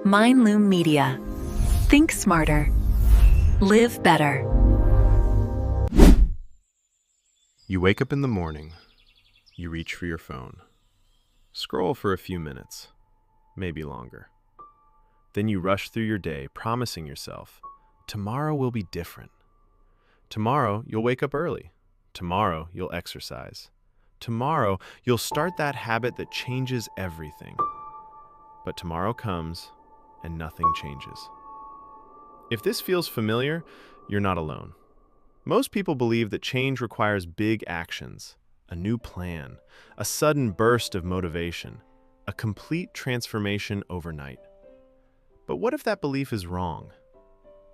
Mindloom Media. Think smarter. Live better. You wake up in the morning. You reach for your phone. Scroll for a few minutes, maybe longer. Then you rush through your day, promising yourself, tomorrow will be different. Tomorrow, you'll wake up early. Tomorrow, you'll exercise. Tomorrow, you'll start that habit that changes everything. But tomorrow comes, and nothing changes. If this feels familiar, you're not alone. Most people believe that change requires big actions, a new plan, a sudden burst of motivation, a complete transformation overnight. But what if that belief is wrong?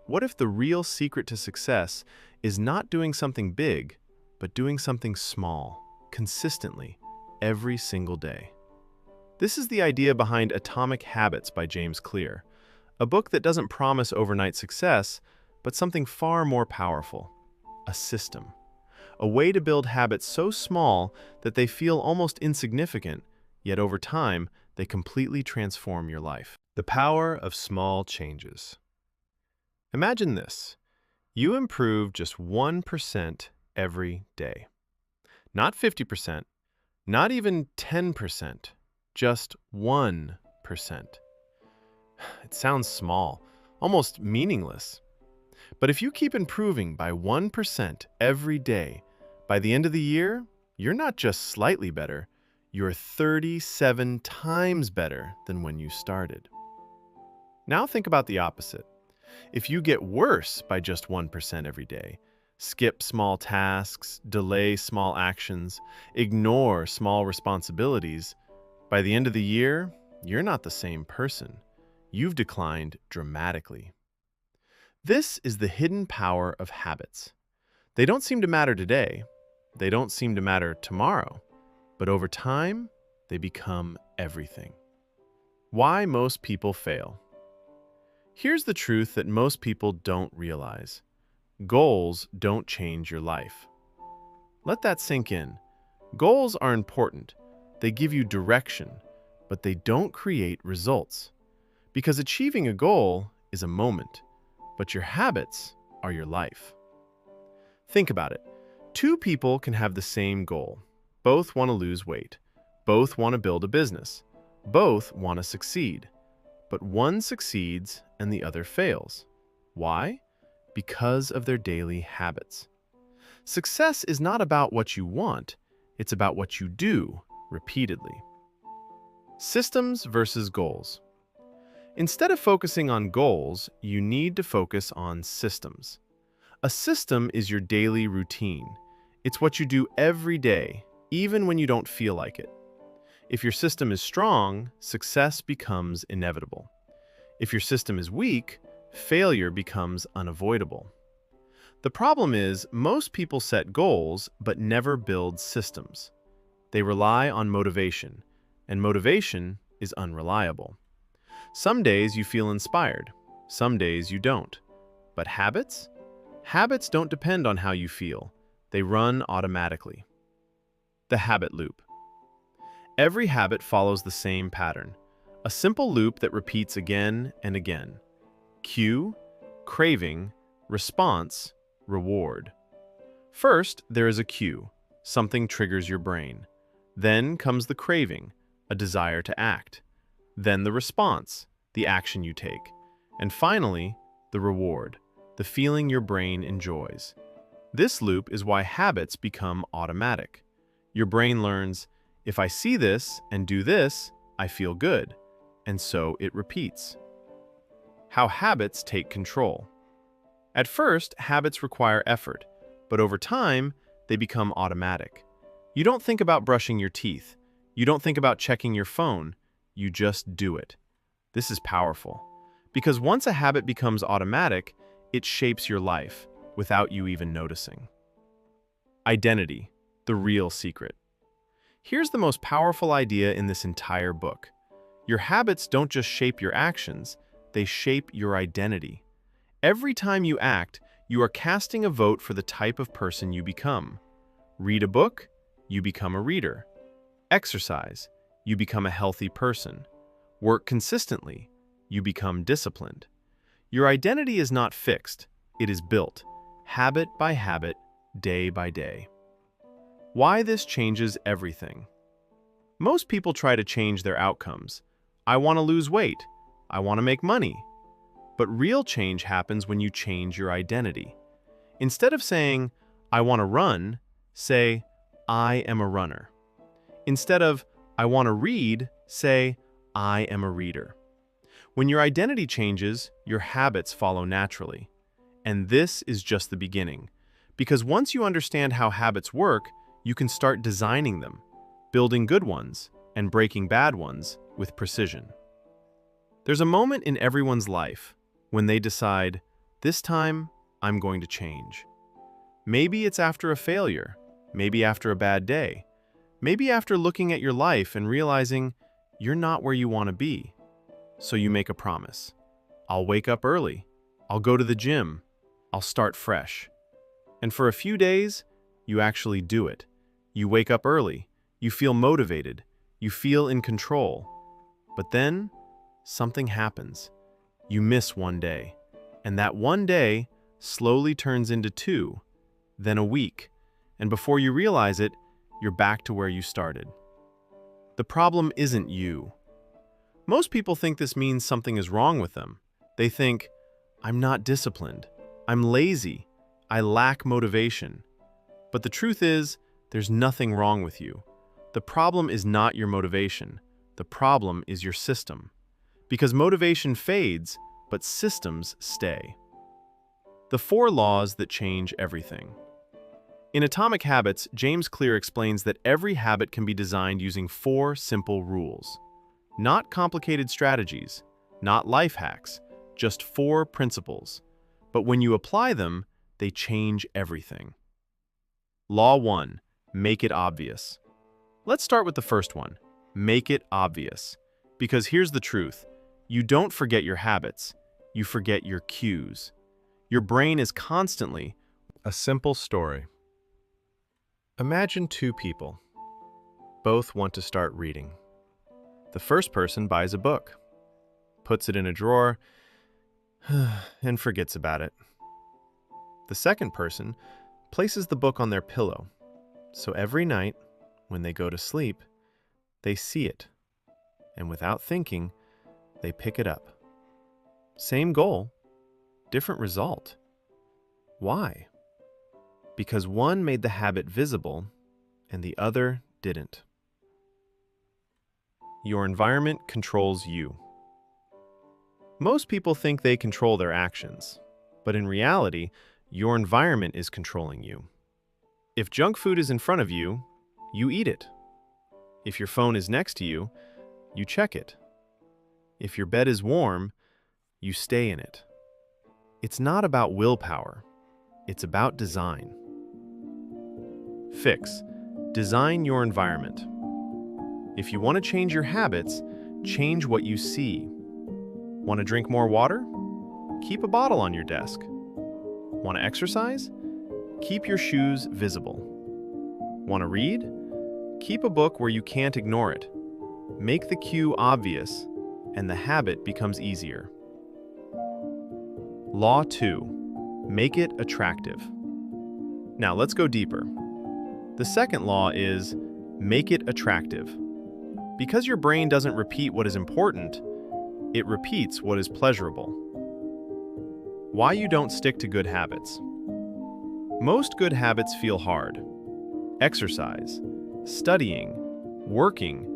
What if the real secret to success is not doing something big, but doing something small, consistently, every single day? This is the idea behind Atomic Habits by James Clear, a book that doesn't promise overnight success, but something far more powerful, a system. A way to build habits so small that they feel almost insignificant, yet over time, they completely transform your life. The power of small changes. Imagine this. You improve just 1% every day. Not 50%, not even 10%, just 1%. It sounds small, almost meaningless. But if you keep improving by 1% every day, by the end of the year, you're not just slightly better, you're 37 times better than when you started. Now think about the opposite. If you get worse by just 1% every day, skip small tasks, delay small actions, ignore small responsibilities, by the end of the year, you're not the same person. You've declined dramatically. This is the hidden power of habits. They don't seem to matter today. They don't seem to matter tomorrow. But over time, they become everything. Why most people fail. Here's the truth that most people don't realize. Goals don't change your life. Let that sink in. Goals are important. They give you direction, but they don't create results. Because achieving a goal is a moment, but your habits are your life. Think about it. Two people can have the same goal. Both want to lose weight. Both want to build a business. Both want to succeed. But one succeeds and the other fails. Why? Because of their daily habits. Success is not about what you want, it's about what you do repeatedly. Systems versus goals. Instead of focusing on goals, you need to focus on systems. A system is your daily routine. It's what you do every day, even when you don't feel like it. If your system is strong, success becomes inevitable. If your system is weak, failure becomes unavoidable. The problem is, most people set goals but never build systems. They rely on motivation, and motivation is unreliable. Some days you feel inspired, some days you don't. But habits? Habits don't depend on how you feel. They run automatically. The habit loop. Every habit follows the same pattern, a simple loop that repeats again and again. Cue, craving, response, reward. First, there is a cue. Something triggers your brain. Then comes the craving, a desire to act. Then the response, the action you take. And finally, the reward, the feeling your brain enjoys. This loop is why habits become automatic. Your brain learns, if I see this and do this, I feel good. And so it repeats. How habits take control. At first, habits require effort, but over time, they become automatic. You don't think about brushing your teeth. You don't think about checking your phone. You just do it. This is powerful, because once a habit becomes automatic, it shapes your life without you even noticing. Identity, the real secret. Here's the most powerful idea in this entire book. Your habits don't just shape your actions, they shape your identity. Every time you act, you are casting a vote for the type of person you become. Read a book, you become a reader. Exercise, you become a healthy person. Work consistently, you become disciplined. Your identity is not fixed, it is built, habit by habit, day by day. Why this changes everything. Most people try to change their outcomes. I want to lose weight. I want to make money. But real change happens when you change your identity. Instead of saying, I want to run, say, I am a runner. Instead of, I want to read, say, I am a reader. When your identity changes, your habits follow naturally. And this is just the beginning. Because once you understand how habits work, you can start designing them, building good ones and breaking bad ones with precision. There's a moment in everyone's life when they decide, this time I'm going to change. Maybe it's after a failure, maybe after a bad day, maybe after looking at your life and realizing you're not where you want to be. So you make a promise. I'll wake up early. I'll go to the gym. I'll start fresh. And for a few days, you actually do it. You wake up early. You feel motivated. You feel in control. But then, something happens. You miss one day. And that one day slowly turns into 2, then a week. And before you realize it, you're back to where you started. The problem isn't you. Most people think this means something is wrong with them. They think, I'm not disciplined. I'm lazy. I lack motivation. But the truth is, there's nothing wrong with you. The problem is not your motivation. The problem is your system. Because motivation fades, but systems stay. The 4 laws that change everything. In Atomic Habits, James Clear explains that every habit can be designed using 4 simple rules. Not complicated strategies, not life hacks, just 4 principles. But when you apply them, they change everything. Law 1. Make it obvious. Let's start with the first one. Make it obvious. Because here's the truth. You don't forget your habits. You forget your cues. Your brain is constantly a simple story. Imagine 2 people. Both want to start reading. The first person buys a book, puts it in a drawer, and forgets about it. The second person places the book on their pillow, so every night, when they go to sleep, they see it, and without thinking, they pick it up. Same goal, different result. Why? Because one made the habit visible, and the other didn't. Your environment controls you. Most people think they control their actions, but in reality, your environment is controlling you. If junk food is in front of you, you eat it. If your phone is next to you, you check it. If your bed is warm, you stay in it. It's not about willpower. It's about design. Fix. Design your environment. If you want to change your habits, change what you see. Want to drink more water? Keep a bottle on your desk. Want to exercise? Keep your shoes visible. Want to read? Keep a book where you can't ignore it. Make the cue obvious, and the habit becomes easier. Law 2. Make it attractive. Now let's go deeper. The second law is make it attractive. Because your brain doesn't repeat what is important, it repeats what is pleasurable. Why you don't stick to good habits. Most good habits feel hard. Exercise, studying, working,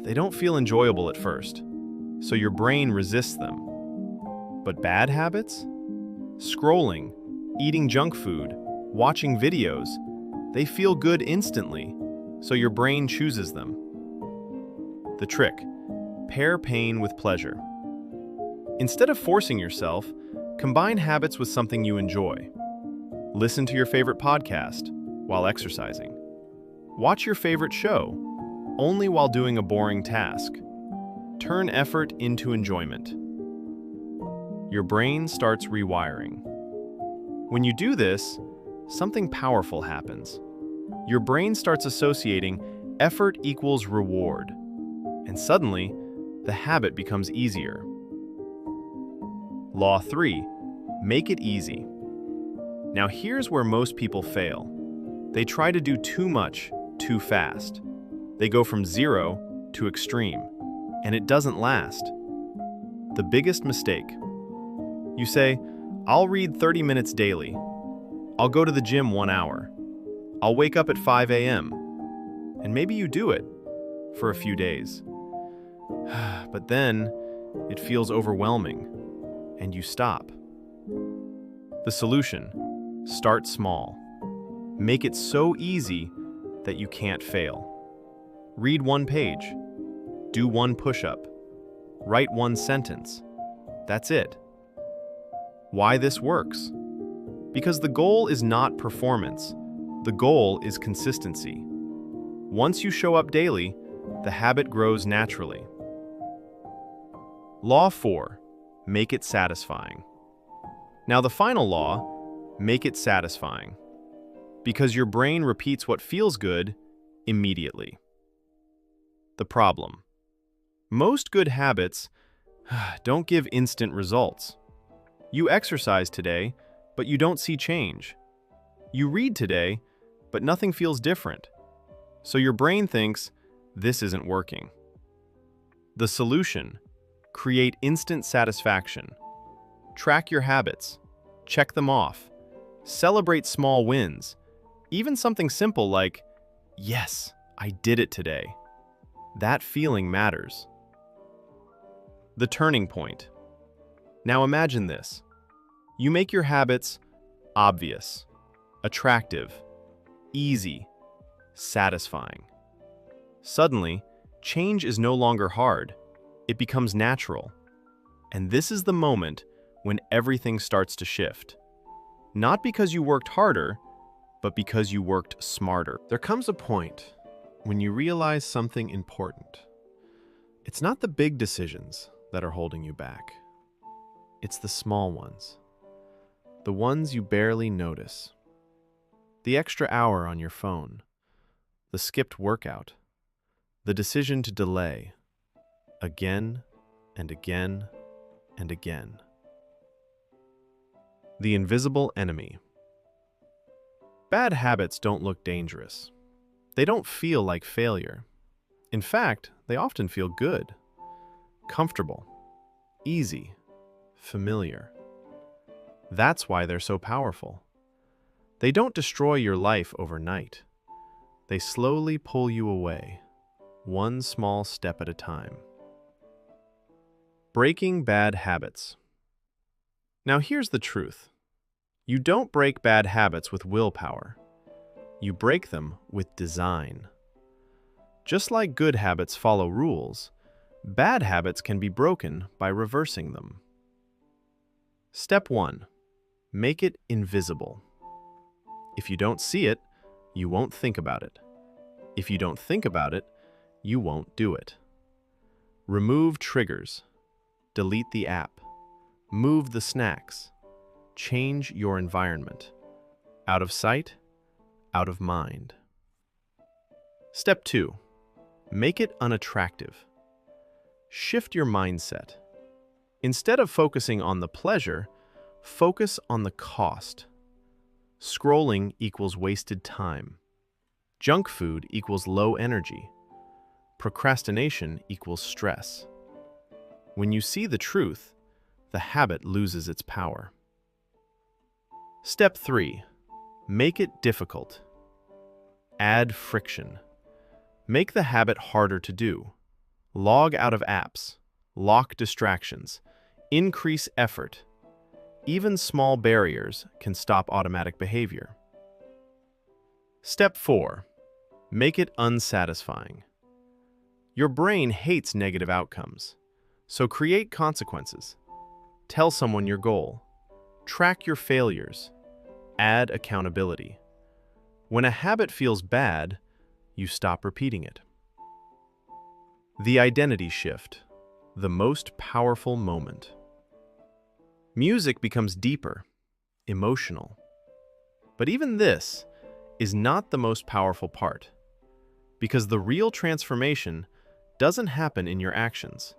they don't feel enjoyable at first, so your brain resists them. But bad habits? Scrolling, eating junk food, watching videos, they feel good instantly, so your brain chooses them. The trick: pair pain with pleasure. Instead of forcing yourself, combine habits with something you enjoy. Listen to your favorite podcast while exercising. Watch your favorite show, only while doing a boring task. Turn effort into enjoyment. Your brain starts rewiring. When you do this, something powerful happens. Your brain starts associating effort equals reward, and suddenly, the habit becomes easier. Law 3, make it easy. Now here's where most people fail. They try to do too much, too fast. They go from zero to extreme, and it doesn't last. The biggest mistake. You say, I'll read 30 minutes daily. I'll go to the gym 1 hour. I'll wake up at 5 a.m. And maybe you do it for a few days. But then it feels overwhelming, and you stop. The solution: start small. Make it so easy that you can't fail. Read 1 page. Do 1 push-up. Write 1 sentence. That's it. Why this works? Because the goal is not performance. The goal is consistency. Once you show up daily, the habit grows naturally. Law 4, make it satisfying. Now the final law, make it satisfying. Because your brain repeats what feels good immediately. The problem: most good habits don't give instant results. You exercise today, but you don't see change. You read today, but nothing feels different. So your brain thinks, this isn't working. The solution: create instant satisfaction. Track your habits. Check them off. Celebrate small wins. Even something simple like, yes, I did it today. That feeling matters. The turning point. Now imagine this. You make your habits obvious, attractive, easy, satisfying. Suddenly, change is no longer hard. It becomes natural. And this is the moment when everything starts to shift. Not because you worked harder, but because you worked smarter. There comes a point when you realize something important. It's not the big decisions that are holding you back. It's the small ones. The ones you barely notice. The extra hour on your phone. The skipped workout. The decision to delay. Again and again and again. The invisible enemy. Bad habits don't look dangerous. They don't feel like failure. In fact, they often feel good, comfortable, easy, familiar. That's why they're so powerful. They don't destroy your life overnight. They slowly pull you away, one small step at a time. Breaking bad habits. Now here's the truth. You don't break bad habits with willpower. You break them with design. Just like good habits follow rules, bad habits can be broken by reversing them. Step 1. Make it invisible. If you don't see it, you won't think about it. If you don't think about it, you won't do it. Remove triggers. Delete the app. Move the snacks. Change your environment. Out of sight, out of mind. Step 2. Make it unattractive. Shift your mindset. Instead of focusing on the pleasure, focus on the cost. Scrolling equals wasted time. Junk food equals low energy. Procrastination equals stress. When you see the truth, the habit loses its power. Step 3. Make it difficult. Add friction. Make the habit harder to do. Log out of apps. Lock distractions. Increase effort. Even small barriers can stop automatic behavior. Step 4. Make it unsatisfying. Your brain hates negative outcomes, so create consequences. Tell someone your goal. Track your failures. Add accountability. When a habit feels bad, you stop repeating it. The identity shift, the most powerful moment. Music becomes deeper, emotional. But even this is not the most powerful part, because the real transformation doesn't happen in your actions.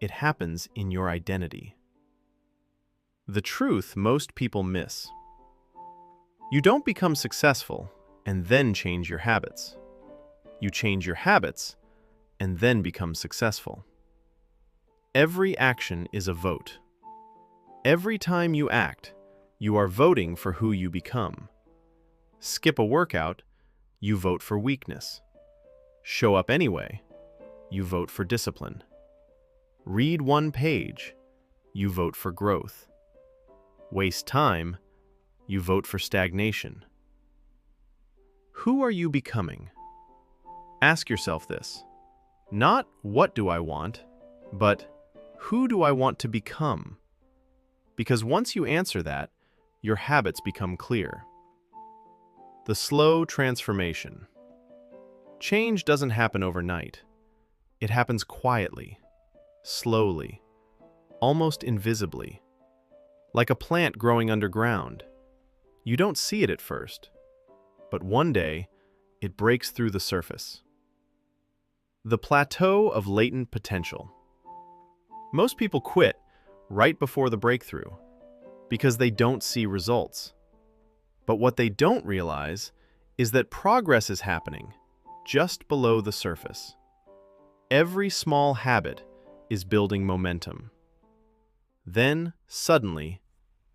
It happens in your identity. The truth most people miss. You don't become successful and then change your habits. You change your habits and then become successful. Every action is a vote. Every time you act, you are voting for who you become. Skip a workout, you vote for weakness. Show up anyway, you vote for discipline. Read one page, you vote for growth. Waste time, you vote for stagnation. Who are you becoming? Ask yourself this. Not what do I want, but who do I want to become? Because once you answer that, your habits become clear. The slow transformation. Change doesn't happen overnight. It happens quietly, slowly, almost invisibly. Like a plant growing underground. You don't see it at first, but one day, it breaks through the surface. The plateau of latent potential. Most people quit right before the breakthrough because they don't see results. But what they don't realize is that progress is happening just below the surface. Every small habit is building momentum. Then, suddenly,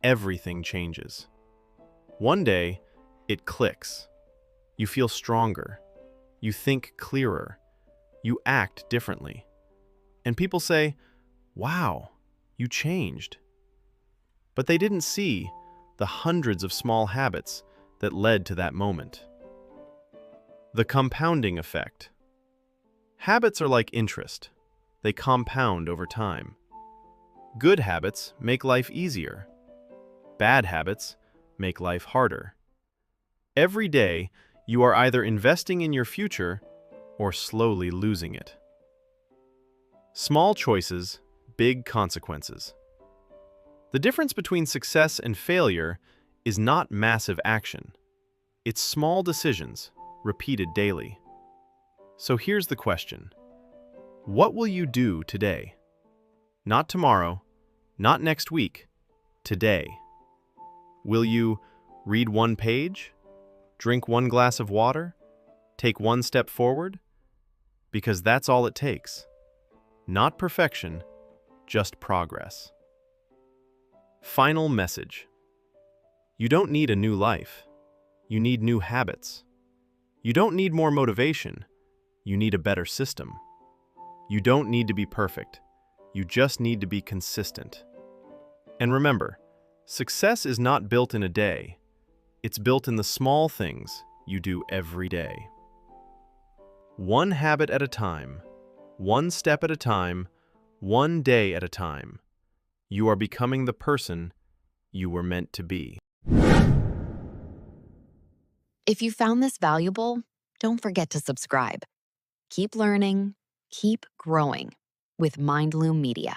everything changes. One day, it clicks. You feel stronger. You think clearer. You act differently. And people say, "Wow, you changed." But they didn't see the hundreds of small habits that led to that moment. The compounding effect. Habits are like interest. They compound over time. Good habits make life easier. Bad habits make life harder. Every day, you are either investing in your future or slowly losing it. Small choices, big consequences. The difference between success and failure is not massive action. It's small decisions, repeated daily. So here's the question. What will you do today? Not tomorrow, not next week, today. Will you read one page? Drink one glass of water? Take one step forward? Because that's all it takes. Not perfection, just progress. Final message. You don't need a new life. You need new habits. You don't need more motivation. You need a better system. You don't need to be perfect. You just need to be consistent. And remember, success is not built in a day. It's built in the small things you do every day. One habit at a time, one step at a time, one day at a time. You are becoming the person you were meant to be. If you found this valuable, don't forget to subscribe. Keep learning, keep growing with Mindloom Media.